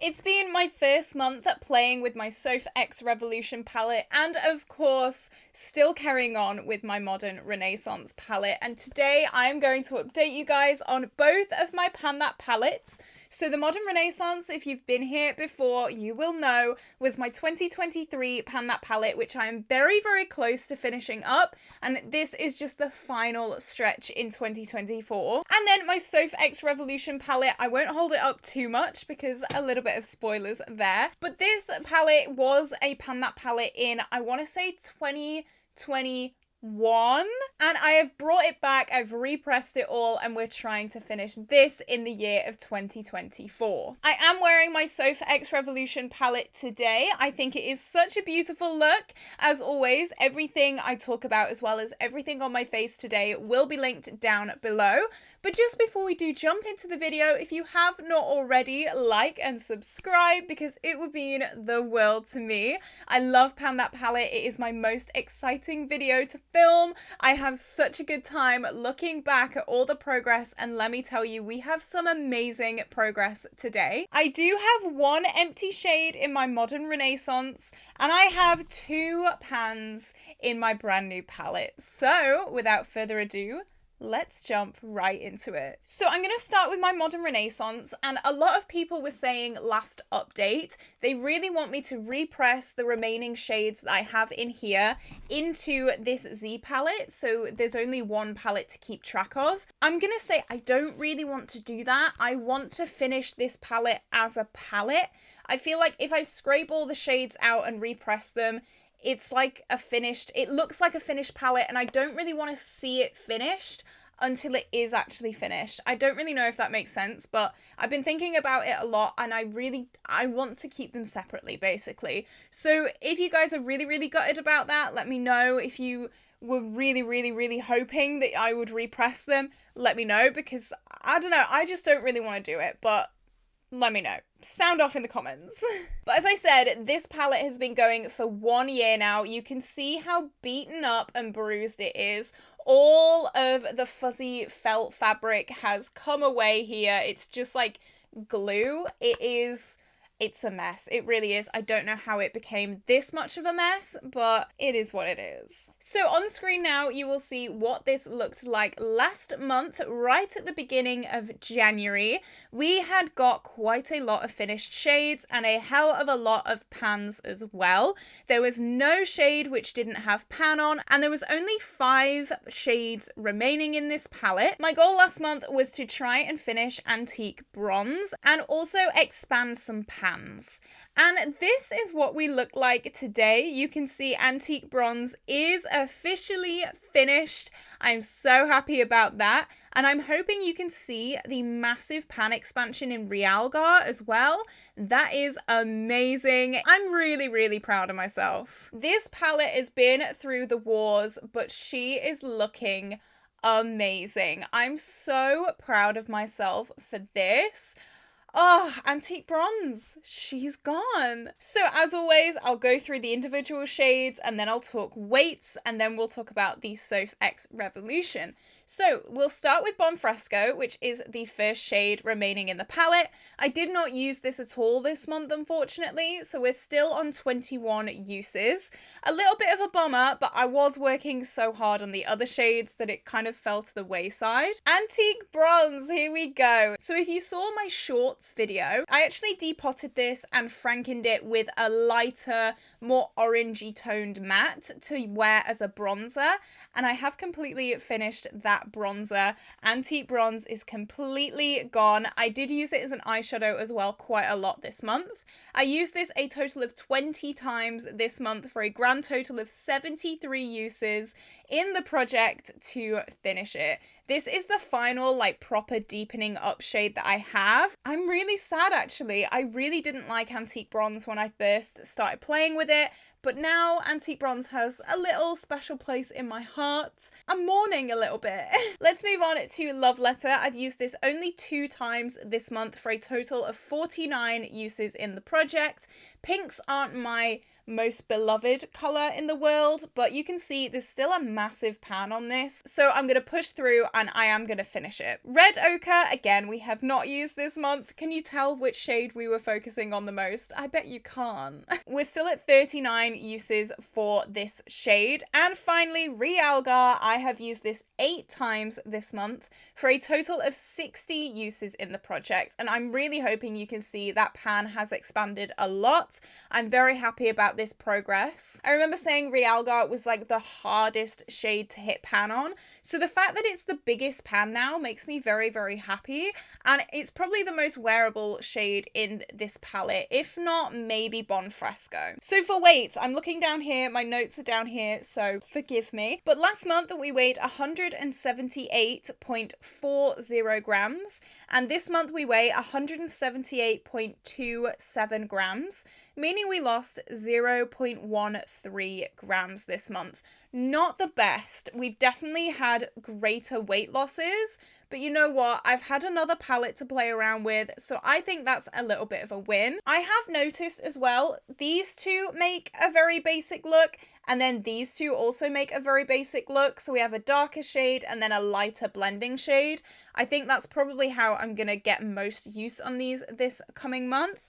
It's been my first month at playing with my Sofex Revolution palette, and of course, still carrying on with my Modern Renaissance palette. And today I am going to update you guys on both of my Pan That palettes. So the Modern Renaissance, if you've been here before, you will know, was my 2023 Pan That palette, which I am very, very close to finishing up. And this is just the final stretch in 2024. And then my Sofex Revolution palette, I won't hold it up too much because a little bit of spoilers there. But this palette was a Pan That palette in, I want to say 2021, and I have brought it back, I've repressed it all, and we're trying to finish this in the year of 2024. I am wearing my Sofex Revolution palette today. I think it is such a beautiful look. As always, everything I talk about as well as everything on my face today will be linked down below. But just before we do jump into the video, if you have not already, like and subscribe because it would mean the world to me. I love Pan That palette. It is my most exciting video to film. I have such a good time looking back at all the progress, and let me tell you, we have some amazing progress today. I do have one empty shade in my Modern Renaissance, and I have two pans in my brand new palette. So without further ado, let's jump right into it. So I'm going to start with my Modern Renaissance, and a lot of people were saying last update they really want me to repress the remaining shades that I have in here into this Z palette, so there's only one palette to keep track of. I'm going to say I don't really want to do that. I want to finish this palette as a palette. I feel like if I scrape all the shades out and repress them, it's like a finished, it looks like a finished palette, and I don't really want to see it finished until it is actually finished. I don't really know if that makes sense, but I've been thinking about it a lot, and I want to keep them separately, basically. So if you guys are really, really gutted about that, let me know. If you were really, really, really hoping that I would repress them, let me know, because I don't know, I just don't really want to do it, but let me know. Sound off in the comments. But as I said, this palette has been going for 1 year now. You can see how beaten up and bruised it is. All of the fuzzy felt fabric has come away here. It's just like glue. It's a mess. It really is. I don't know how it became this much of a mess, but it is what it is. So on screen now, you will see what this looked like last month, right at the beginning of January. We had got quite a lot of finished shades and a hell of a lot of pans as well. There was no shade which didn't have pan on, and there was only 5 shades remaining in this palette. My goal last month was to try and finish Antique Bronze and also expand some pans. And this is what we look like today. You can see Antique Bronze is officially finished. I'm so happy about that. And I'm hoping you can see the massive pan expansion in Realgar as well. That is amazing. I'm really, really proud of myself. This palette has been through the wars, but she is looking amazing. I'm so proud of myself for this. Oh, Antique Bronze, she's gone. So as always, I'll go through the individual shades and then I'll talk weights, and then we'll talk about the Sofex Revolution. So we'll start with Bon Fresco, which is the first shade remaining in the palette. I did not use this at all this month, unfortunately, so we're still on 21 uses. A little bit of a bummer, but I was working so hard on the other shades that it kind of fell to the wayside. Antique Bronze, here we go. So if you saw my shorts video, I actually depotted this and Frankened it with a lighter, more orangey toned matte to wear as a bronzer, and I have completely finished that bronzer. Antique Bronze is completely gone. I did use it as an eyeshadow as well quite a lot this month. I used this a total of 20 times this month for a grand total of 73 uses in the project to finish it. This is the final like proper deepening up shade that I have. I'm really sad actually. I really didn't like Antique Bronze when I first started playing with it, but now Antique Bronze has a little special place in my heart. I'm mourning a little bit. Let's move on to Love Letter. I've used this only 2 times this month for a total of 49 uses in the project. Pinks aren't my most beloved color in the world, but you can see there's still a massive pan on this. So I'm going to push through and I am going to finish it. Red Ochre, again, we have not used this month. Can you tell which shade we were focusing on the most? I bet you can't. We're still at 39 uses for this shade. And finally, Realgar, I have used this 8 times this month for a total of 60 uses in the project. And I'm really hoping you can see that pan has expanded a lot. I'm very happy about this progress. I remember saying Realgar was like the hardest shade to hit pan on. So the fact that it's the biggest pan now makes me very, very happy. And it's probably the most wearable shade in this palette, if not maybe Bon Fresco. So for weight, I'm looking down here, my notes are down here, so forgive me. But last month we weighed 178.40 grams, and this month we weigh 178.27 grams, meaning we lost 0.13 grams this month. Not the best. We've definitely had greater weight losses, but you know what? I've had another palette to play around with, so I think that's a little bit of a win. I have noticed as well, these two make a very basic look, and then these two also make a very basic look. So we have a darker shade and then a lighter blending shade. I think that's probably how I'm gonna get most use on these this coming month.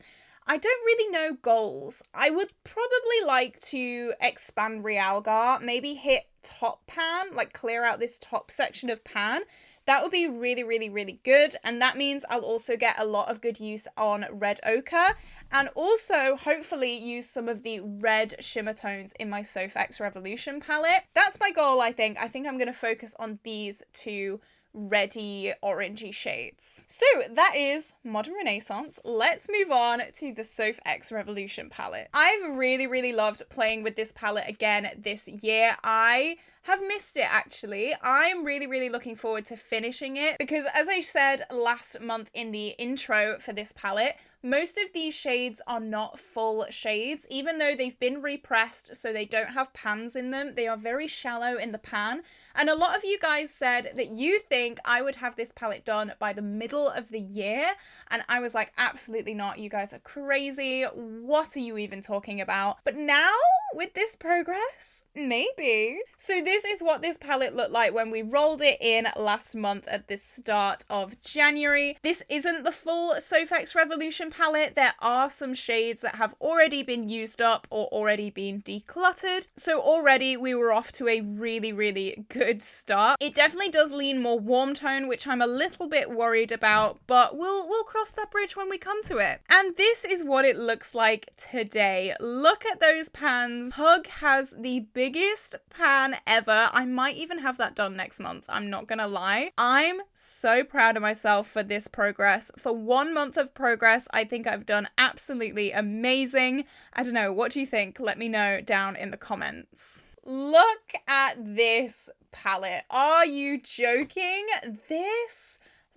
I don't really know goals. I would probably like to expand Realgar, maybe hit top pan, like clear out this top section of pan. That would be really, really, really good. And that means I'll also get a lot of good use on Red Ochre, and also hopefully use some of the red shimmer tones in my Sofex Revolution palette. That's my goal, I think. I think I'm going to focus on these two reddy orangey shades. So that is Modern Renaissance. Let's move on to the Sofex Revolution palette. I've really, really loved playing with this palette again this year. I have missed it actually. I'm really, really looking forward to finishing it because, as I said last month in the intro for this palette, most of these shades are not full shades, even though they've been repressed so they don't have pans in them. They are very shallow in the pan. And a lot of you guys said that you think I would have this palette done by the middle of the year. And I was like, absolutely not. You guys are crazy. What are you even talking about? But now with this progress, maybe. So this is what this palette looked like when we rolled it in last month at the start of January. This isn't the full Sofex Revolution palette. There are some shades that have already been used up or already been decluttered. So already we were off to a really, really good start. It definitely does lean more warm tone, which I'm a little bit worried about, but we'll cross that bridge when we come to it. And this is what it looks like today. Look at those pans. Pug has the biggest pan ever. I might even have that done next month. I'm not gonna lie. I'm so proud of myself for this progress. For 1 month of progress, I think I've done absolutely amazing. I don't know, what do you think? Let me know down in the comments. Look at this palette. Are you joking?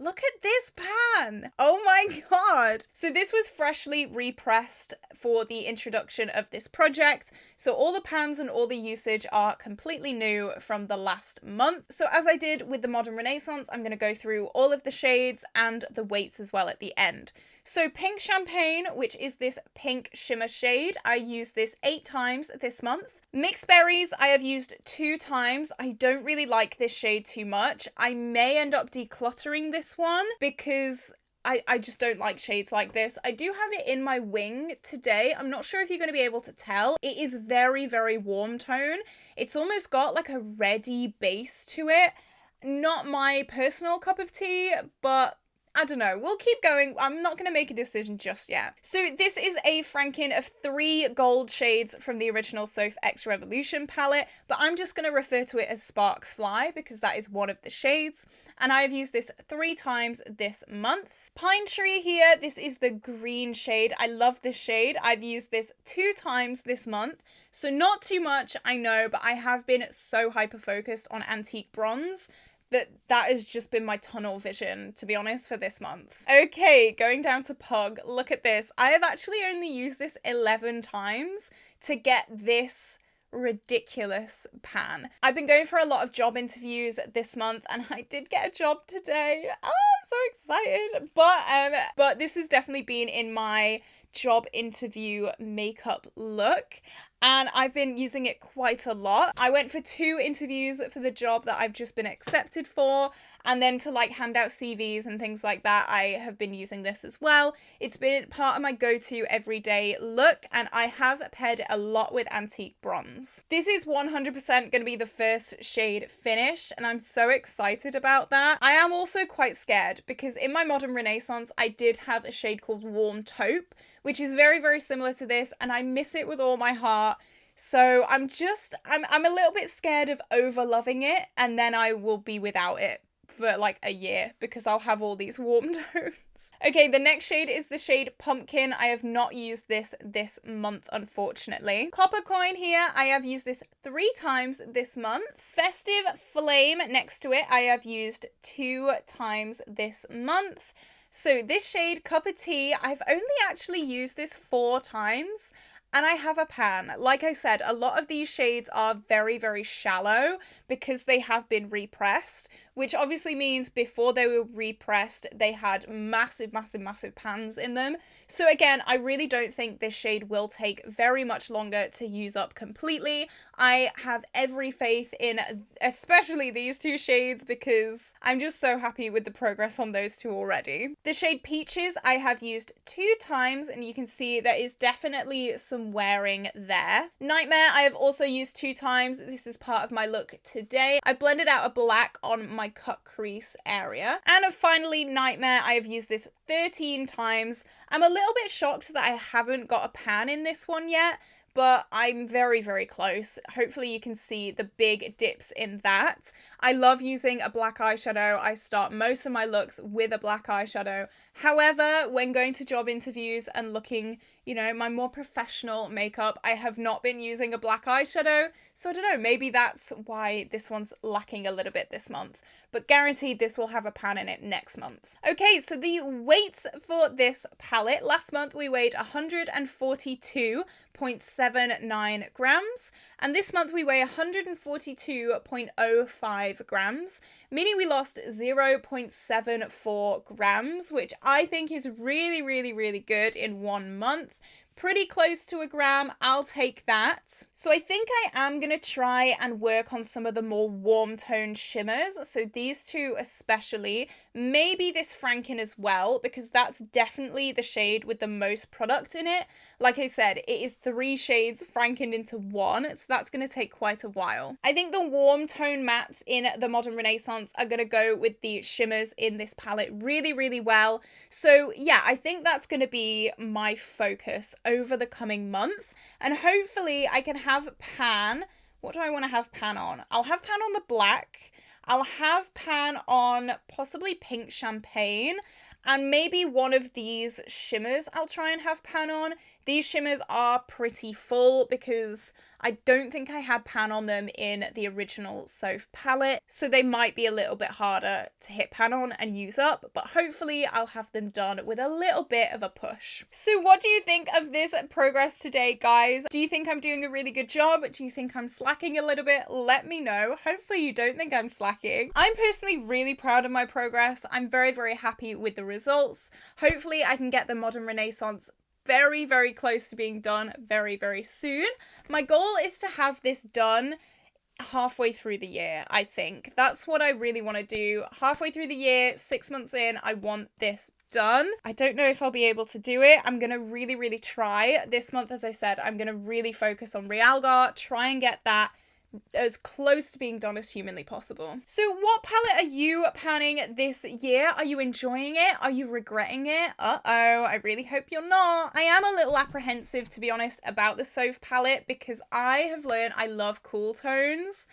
Look at this pan. Oh my god. So this was freshly repressed for the introduction of this project. So all the pans and all the usage are completely new from the last month. So as I did with the Modern Renaissance, I'm going to go through all of the shades and the weights as well at the end. So Pink Champagne, which is this pink shimmer shade, I used this 8 times this month. Mixed Berries, I have used 2 times. I don't really like this shade too much. I may end up decluttering this one because I just don't like shades like this. I do have it in my wing today. I'm not sure if you're going to be able to tell. It is very, very warm tone. It's almost got like a reddy base to it. Not my personal cup of tea, but I don't know. We'll keep going. I'm not going to make a decision just yet. So this is a Franken of 3 gold shades from the original Sofex Revolution palette, but I'm just going to refer to it as Sparks Fly because that is one of the shades. And I have used this 3 times this month. Pine Tree here, this is the green shade. I love this shade. I've used this 2 times this month. So not too much, I know, but I have been so hyper-focused on antique bronze that has just been my tunnel vision, to be honest, for this month. Okay, going down to Pug. Look at this. I have actually only used this 11 times to get this ridiculous pan. I've been going for a lot of job interviews this month and I did get a job today. Oh, I'm so excited. But this has definitely been in my job interview makeup look. and I've been using it quite a lot. I went for 2 interviews for the job that I've just been accepted for, and then to like hand out CVs and things like that, I have been using this as well. It's been part of my go-to everyday look, and I have paired it a lot with Antique Bronze. This is 100% going to be the first shade finished, and I'm so excited about that. I am also quite scared because in my Modern Renaissance, I did have a shade called Warm Taupe, which is very, very similar to this, and I miss it with all my heart. So I'm a little bit scared of over loving it, and then I will be without it for like a year because I'll have all these warm tones. Okay, the next shade is the shade Pumpkin. I have not used this month, unfortunately. Copper Coin here, I have used this 3 times this month. Festive Flame next to it, I have used 2 times this month. So this shade, Cup of Tea, I've only actually used this 4 times. And I have a pan. Like I said, a lot of these shades are very, very shallow because they have been repressed, which obviously means before they were repressed, they had massive, massive, massive pans in them. So again, I really don't think this shade will take very much longer to use up completely. I have every faith in especially these 2 shades because I'm just so happy with the progress on those 2 already. The shade Peaches I have used 2 times, and you can see there is definitely some wearing there. Nightmare I have also used 2 times. This is part of my look today. I blended out a black on my cut crease area. And finally, Nightmare, I have used this 13 times. I'm a little bit shocked that I haven't got a pan in this one yet, but I'm very, very close. Hopefully you can see the big dips in that. I love using a black eyeshadow. I start most of my looks with a black eyeshadow. However, when going to job interviews and looking, you know, my more professional makeup, I have not been using a black eyeshadow. So I don't know, maybe that's why this one's lacking a little bit this month. But guaranteed this will have a pan in it next month. Okay, so the weights for this palette. Last month we weighed 142.79 grams. And this month we weigh 142.05 grams, meaning we lost 0.74 grams, which I think is really, really, really good in 1 month. Pretty close to a gram, I'll take that. So I think I am going to try and work on some of the more warm tone shimmers. So these 2 especially, maybe this Franken as well, because that's definitely the shade with the most product in it. Like I said, it is 3 shades Frankened into 1, so that's going to take quite a while. I think the warm tone mattes in the Modern Renaissance are going to go with the shimmers in this palette really, really well. So yeah, I think that's going to be my focus over the coming month, and hopefully I can have pan. What do I want to have pan on? I'll have pan on the black. I'll have pan on possibly Pink Champagne, and maybe one of these shimmers I'll try and have pan on. These shimmers are pretty full because I don't think I had pan on them in the original Soph palette, so they might be a little bit harder to hit pan on and use up, but hopefully I'll have them done with a little bit of a push. So what do you think of this progress today, guys? Do you think I'm doing a really good job? Do you think I'm slacking a little bit? Let me know. Hopefully you don't think I'm slacking. I'm personally really proud of my progress. I'm very, very happy with the results. Hopefully I can get the Modern Renaissance very, very close to being done very, very soon. My goal is to have this done halfway through the year, I think. That's what I really want to do. Halfway through the year, 6 months in, I want this done. I don't know if I'll be able to do it. I'm going to really, really try. This month, as I said, I'm going to really focus on Realgar, try and get that as close to being done as humanly possible. So what palette are you panning this year? Are you enjoying it? Are you regretting it? Uh-oh, I really hope you're not. I am a little apprehensive, to be honest, about the Soph palette because I have learned I love cool tones.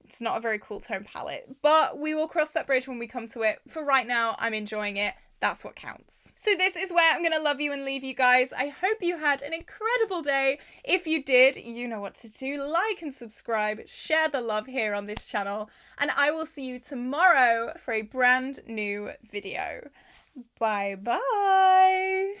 It's not a very cool tone palette, but we will cross that bridge when we come to it. For right now, I'm enjoying it. That's what counts. So this is where I'm going to love you and leave you guys. I hope you had an incredible day. If you did, you know what to do. Like and subscribe, share the love here on this channel, and I will see you tomorrow for a brand new video. Bye bye.